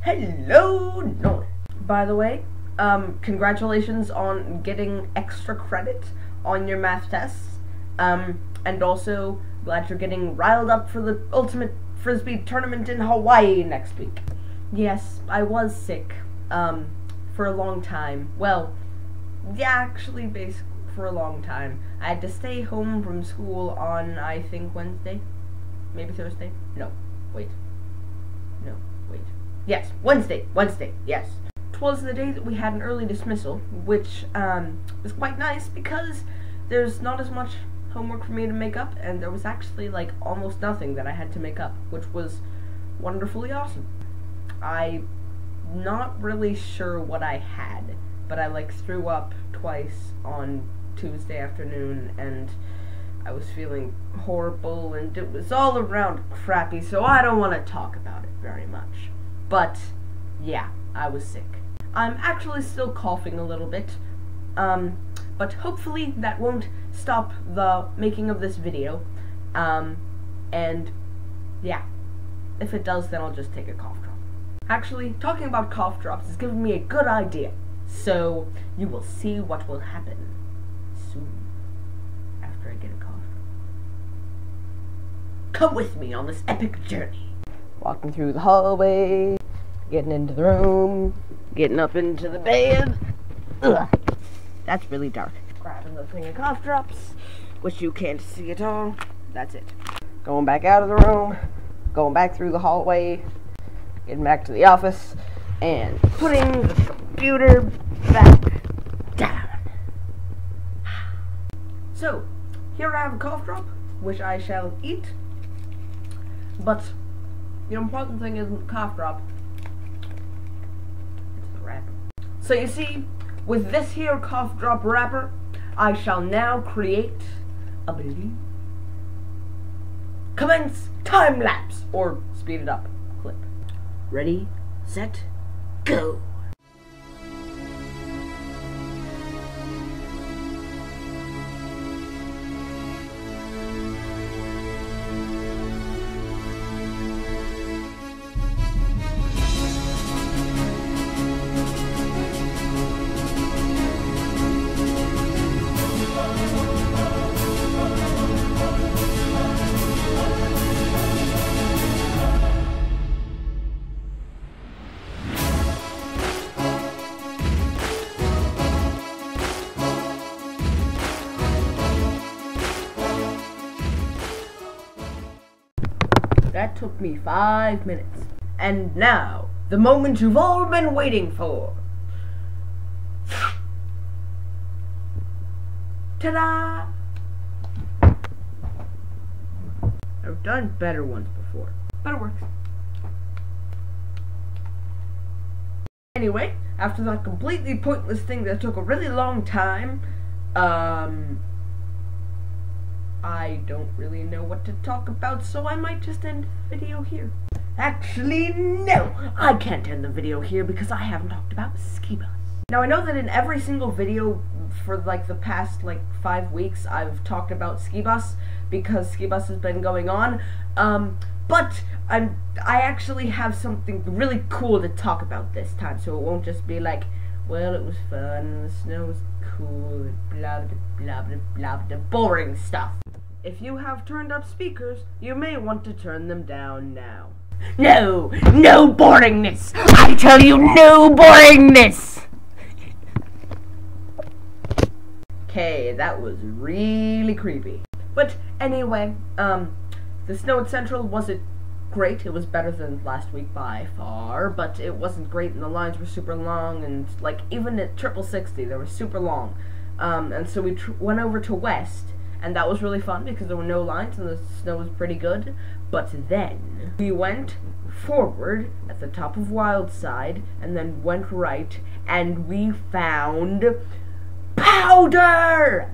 Hello, Nolan. By the way, congratulations on getting extra credit on your math tests. And also, glad you're getting riled up for the Ultimate Frisbee tournament in Hawaii next week. Yes, I was sick, for a long time. Well, yeah, actually, basically, for a long time. I had to stay home from school on, I think, Wednesday? Maybe Thursday? No, wait. Yes, Wednesday, yes. 'Twas the day that we had an early dismissal, which, was quite nice because there's not as much homework for me to make up, and there was actually, like, almost nothing that I had to make up, which was wonderfully awesome. I'm not really sure what I had, but I, like, threw up twice on Tuesday afternoon, and I was feeling horrible, and it was all around crappy, so I don't want to talk about it very much. But, yeah, I was sick. I'm actually still coughing a little bit, but hopefully that won't stop the making of this video, and, yeah, if it does, then I'll just take a cough drop. Actually, talking about cough drops is giving me a good idea, so you will see what will happen soon, after I get a cough drop. Come with me on this epic journey. Walking through the hallway, getting into the room, getting up into the bed. Ugh, that's really dark. Grabbing the thing of cough drops, which you can't see at all. That's it. Going back out of the room, going back through the hallway, getting back to the office, and putting the computer back down. So, here I have a cough drop, which I shall eat, but the important thing isn't the cough drop, it's the wrapper. So you see, with this here cough drop wrapper, I shall now create a commence time lapse, or speed it up clip. Ready, set, go. That took me 5 minutes. And now, the moment you've all been waiting for. Ta-da! I've done better ones before, but it works. Anyway, after that completely pointless thing that took a really long time, I don't really know what to talk about, so I might just end the video here. Actually, no! I can't end the video here because I haven't talked about ski bus. Now, I know that in every single video for, like, the past, 5 weeks, I've talked about ski bus because ski bus has been going on, but I actually have something really cool to talk about this time, so it won't just be like, well, it was fun, and the snow was cool, and blah, blah, blah, blah, blah, blah, boring stuff. If you have turned up speakers, you may want to turn them down now. No! No boringness! I tell you, no boringness! Okay, that was really creepy. But anyway, the snow at Central wasn't great. It was better than last week by far, but it wasn't great, and the lines were super long, and, even at 60, they were super long. And so we went over to West, and that was really fun because there were no lines and the snow was pretty good. But then we went forward at the top of Wildside and then went right, and we found powder!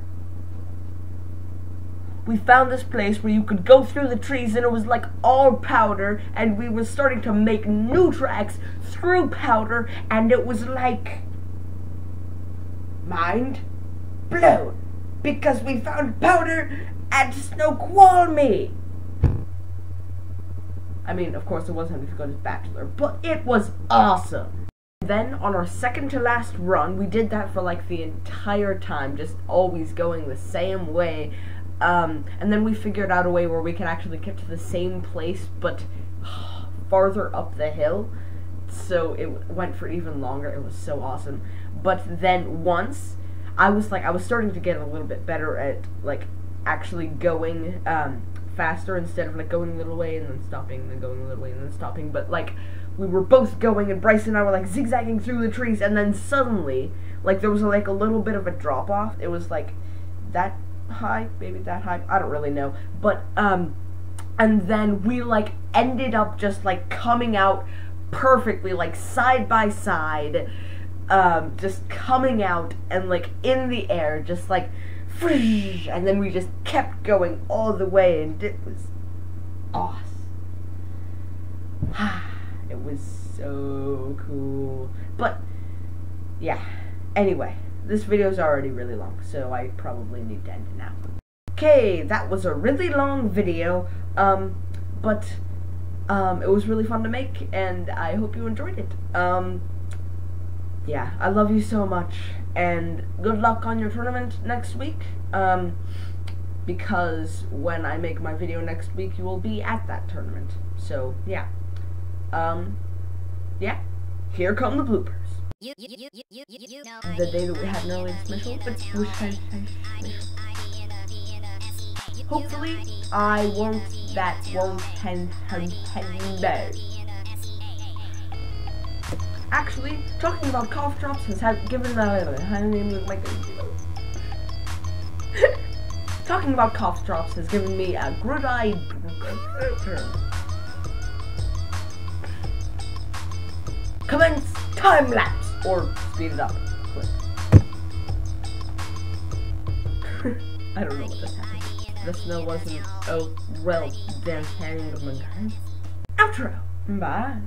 We found this place where you could go through the trees and it was like all powder, and we were starting to make new tracks through powder, and it was like mind blown. Because we found powder at Snoqualmie. I mean, of course, it wasn't as good as Bachelor, but it was awesome. Then, on our second to last run, we did that for like the entire time, just always going the same way. And then we figured out a way where we could actually get to the same place, but farther up the hill. So it went for even longer. It was so awesome. But then once, I was starting to get a little bit better at like actually going faster instead of like going a little way and then stopping, and then going a little way and then stopping. But like we were both going, and Bryce and I were like zigzagging through the trees, and then suddenly like there was like a little bit of a drop off. It was like that high, maybe that high, I don't really know. But and then we like ended up just like coming out perfectly, like side by side, just coming out and like in the air, just like, and then we just kept going all the way, and it was awesome. It was so cool. But yeah, anyway, this video's already really long, so I probably need to end it now. Okay, that was a really long video, but it was really fun to make, and I hope you enjoyed it. Yeah, I love you so much, and good luck on your tournament next week, because when I make my video next week, you will be at that tournament. So, yeah. Yeah, here come the bloopers. The day that we had an early dismissal, but hopefully, that won't Actually, talking about cough drops has given talking about cough drops has given me a good idea. Commence time lapse, or speed it up. Quick. I don't know what just happened. The snow wasn't. Oh well, then. Outro. Bye.